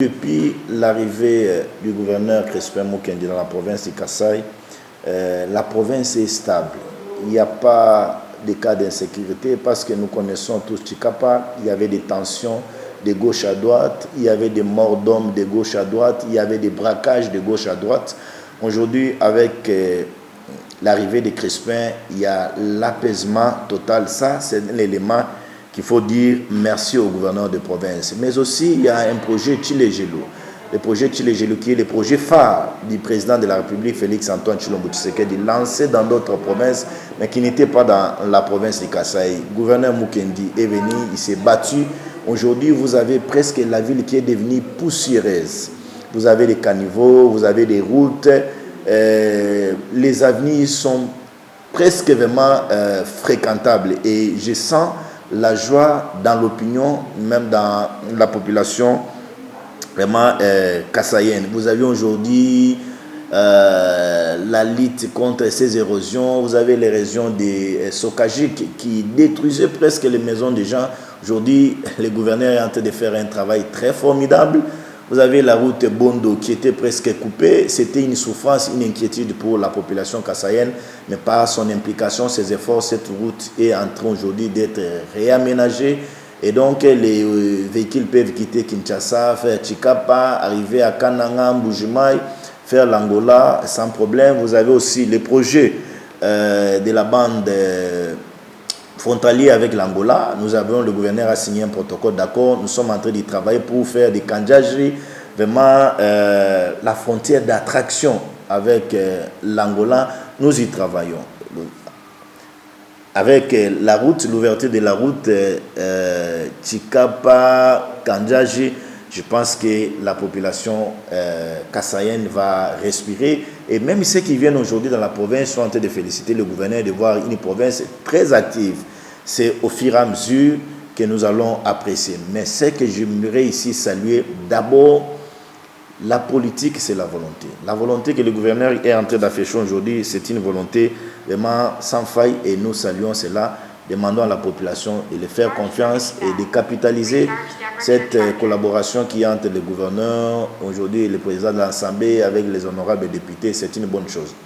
Depuis l'arrivée du gouverneur Crispin Mukendi dans la province de Kasaï, la province est stable. Il n'y a pas de cas d'insécurité parce que nous connaissons tous Chikapa. Il y avait des tensions de gauche à droite, il y avait des morts d'hommes de gauche à droite, il y avait des braquages de gauche à droite. Aujourd'hui, avec l'arrivée de Crispin, il y a l'apaisement total. Ça, c'est l'élément qu'il faut dire merci au gouverneur de province. Mais aussi, il y a un projet Tshilé-Gelou. Le projet Tshilé-Gelou qui est le projet phare du président de la République, Félix-Antoine Tshilombo Tshisekedi, lancé dans d'autres provinces, mais qui n'était pas dans la province de Kasaï. Le gouverneur Mukendi est venu, il s'est battu. Aujourd'hui, vous avez presque la ville qui est devenue poussiéreuse. Vous avez des caniveaux, vous avez des routes, les avenues sont presque vraiment fréquentables. Et je sens la joie dans l'opinion, même dans la population vraiment kassaïenne. Vous avez aujourd'hui la lutte contre ces érosions. Vous avez l'érosion des Sokajik qui détruisaient presque les maisons des gens. Aujourd'hui, le gouverneur est en train de faire un travail très formidable. Vous avez la route Bondo qui était presque coupée. C'était une souffrance, une inquiétude pour la population kassaïenne, mais par son implication, ses efforts, cette route est en train aujourd'hui d'être réaménagée. Et donc, les véhicules peuvent quitter Kinshasa, faire Chikapa, arriver à Kananga, Mbujimaï, faire l'Angola sans problème. Vous avez aussi les projets de la bande frontalier avec l'Angola. Nous avons, le gouverneur a signé un protocole d'accord. Nous sommes en train de travailler pour faire des kanjaji, vraiment la frontière d'attraction avec l'Angola. Nous y travaillons. Avec la route, l'ouverture de la route Chikapa, Kanjaji, je pense que la population kassaïenne va respirer. Et même ceux qui viennent aujourd'hui dans la province sont en train de féliciter le gouverneur de voir une province très active. C'est au fur et à mesure que nous allons apprécier. Mais ce que j'aimerais ici saluer, d'abord, la politique, c'est la volonté. La volonté que le gouverneur est en train d'afficher aujourd'hui, c'est une volonté vraiment sans faille et nous saluons cela. Demandons à la population de les faire confiance et de capitaliser cette collaboration qui est entre le gouverneur aujourd'hui et le président de l'Assemblée avec les honorables députés. C'est une bonne chose.